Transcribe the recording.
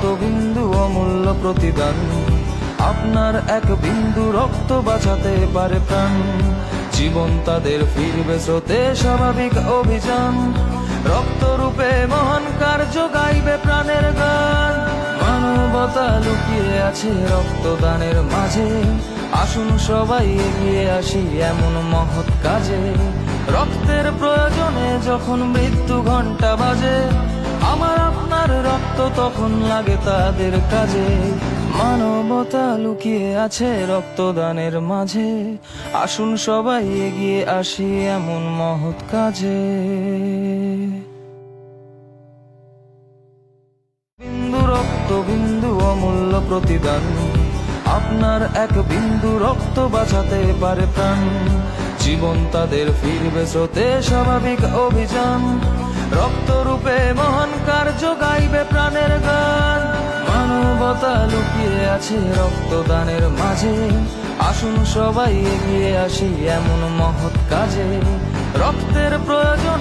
রক্তবিন্দু অমূল্য প্রতিদান, আপনার এক বিন্দু রক্ত বাঁচাতে পারে প্রাণ। জীবন তাদের ফিরবে স্রোতে, স্বাভাবিক অভিযান। রক্তরূপে মহান কার্য গাইবে প্রাণের গান। মানবতা লুকিয়ে আছে রক্তদানের মাঝে, আসুন সবাই এগিয়ে আসি এমন মহৎ কাজে। রক্তের প্রয়োজনে যখন মৃত্যু ঘণ্টা বাজে, আমার আপনার রক্ত তখন লাগে তাদের কাজে। মানবতা লুকিয়ে আছে রক্তদানের মাঝে, আসুন সবাই এগিয়ে আসি এমন মহৎ কাজে। বিন্দু রক্তবিন্দু অমূল্য প্রতিদান, আপনার এক বিন্দু রক্ত বাঁচাতে পারে প্রাণ। জীবন তাদের ফিরবে স্রোতে, স্বাভাবিক অভিযান। রক্তরূপে মহান কার্য গাইবে প্রাণের গান। মানবতা লুকিয়ে আছে রক্তদানের মাঝে, আসুন সবাই এগিয়ে আসি এমন মহৎ কাজে। রক্তের প্রয়োজন